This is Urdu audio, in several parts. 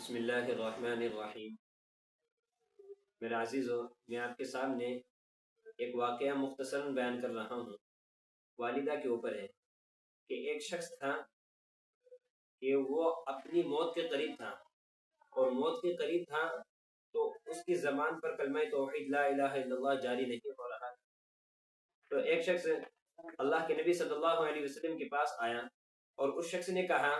بسم اللہ الرحمن الرحیم۔ میرے عزیزو، میں آپ کے سامنے ایک واقعہ مختصراً بیان کر رہا ہوں، والدہ کے اوپر ہے کہ ایک شخص تھا کہ وہ اپنی موت کے قریب تھا، اور موت کے قریب تھا تو اس کی زبان پر کلمہ توحید لا الہ الا اللہ جاری نہیں ہو رہا تھا۔ تو ایک شخص اللہ کے نبی صلی اللہ علیہ وسلم کے پاس آیا اور اس شخص نے کہا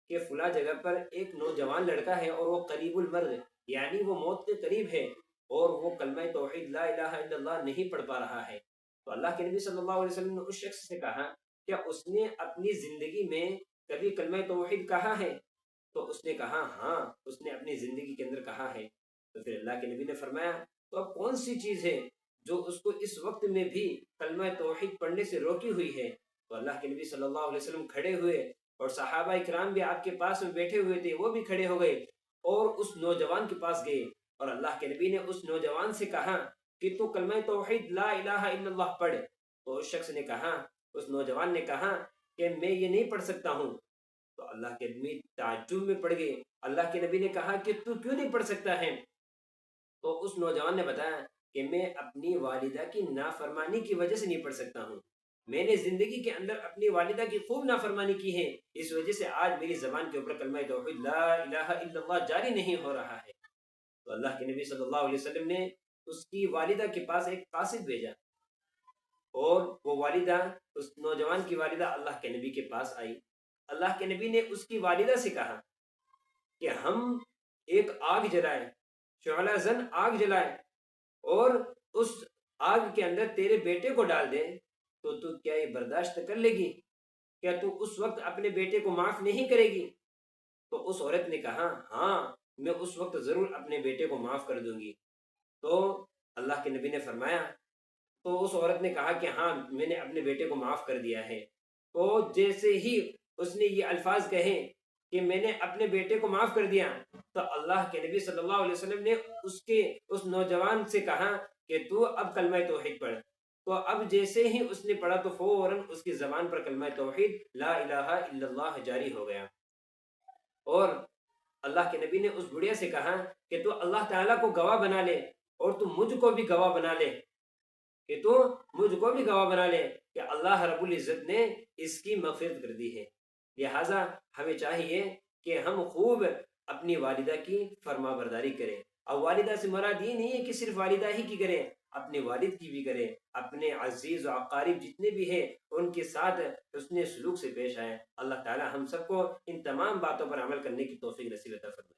کہ فلاں جگہ پر ایک نوجوان لڑکا ہے اور وہ قریب المرگ، یعنی وہ موت کے قریب ہے اور وہ کلمہ توحید لا الہ الا اللہ نہیں پڑھ پا رہا ہے۔ تو اللہ کے نبی صلی اللہ علیہ وسلم نے اس شخص سے کہا کیا اس نے اپنی زندگی میں کبھی کلمہ توحید کہا ہے؟ تو اس نے کہا ہاں، اس نے اپنی زندگی کے اندر کہا ہے۔ تو پھر اللہ کے نبی نے فرمایا تو اب کون سی چیز ہے جو اس کو اس وقت میں بھی کلمہ توحید پڑھنے سے روکی ہوئی ہے؟ تو اللہ کے نبی صلی اللہ علیہ وسلم کھڑے ہوئے اور صحابہ اکرام بھی آپ کے پاس میں بیٹھے ہوئے تھے، وہ بھی کھڑے ہو گئے اور اس نوجوان کے پاس گئے، اور اللہ کے نبی نے اس نوجوان سے کہا کہ تو کلمہ توحید لا الہ الا اللہ پڑھ۔ تو اس شخص نے کہا، اس نوجوان نے کہا کہ میں یہ نہیں پڑھ سکتا ہوں۔ تو اللہ کے نبی تعجب میں پڑ گئے۔ اللہ کے نبی نے کہا کہ تو کیوں نہیں پڑھ سکتا ہے؟ تو اس نوجوان نے بتایا کہ میں اپنی والدہ کی نافرمانی کی وجہ سے نہیں پڑھ سکتا ہوں، میں نے زندگی کے اندر اپنی والدہ کی خوب نافرمانی کی ہے، اس وجہ سے آج میری زبان کے اوپر کلمہ توحید لا الہ الا اللہ جاری نہیں ہو رہا ہے۔ تو اللہ کے نبی صلی اللہ علیہ وسلم نے اس کی والدہ کے پاس ایک قاصد بھیجا، اور وہ والدہ، اس نوجوان کی والدہ اللہ کے نبی کے پاس آئی۔ اللہ کے نبی نے اس کی والدہ سے کہا کہ ہم ایک آگ جلائیں، شعلہ زن آگ جلائیں، اور اس آگ کے اندر تیرے بیٹے کو ڈال دیں، تو کیا یہ برداشت کر لے گی؟ کیا تو اس وقت اپنے بیٹے کو معاف نہیں کرے گی؟ تو اس عورت نے کہا ہاں، میں اس وقت ضرور اپنے بیٹے کو معاف کر دوں گی۔ تو اللہ کے نبی نے فرمایا، تو اس عورت نے کہا کہ ہاں میں نے اپنے بیٹے کو معاف کر دیا ہے۔ تو جیسے ہی اس نے یہ الفاظ کہے کہ میں نے اپنے بیٹے کو معاف کر دیا، تو اللہ کے نبی صلی اللہ علیہ وسلم نے اس نوجوان سے کہا کہ تو اب کلمہ توحید پڑھ۔ تو اب جیسے ہی اس نے پڑھا تو فوراً اس کی زبان پر کلمہ توحید لا الہ الا اللہ جاری ہو گیا۔ اور اللہ کے نبی نے اس بڑھیا سے کہا کہ تو اللہ تعالیٰ کو گواہ بنا لے، اور تو مجھ کو بھی گواہ بنا لے، کہ تو مجھ کو بھی گواہ بنا لے کہ اللہ رب العزت نے اس کی مغفرت کر دی ہے۔ لہٰذا ہمیں چاہیے کہ ہم خوب اپنی والدہ کی فرما برداری کریں، اور والدہ سے مراد یہ نہیں ہے کہ صرف والدہ ہی کی کریں، اپنے والد کی بھی کریں، اپنے عزیز و اقارب جتنے بھی ہیں ان کے ساتھ حسن سلوک سے پیش آئیں۔ اللہ تعالی ہم سب کو ان تمام باتوں پر عمل کرنے کی توفیق نصیب عطا فرمائے۔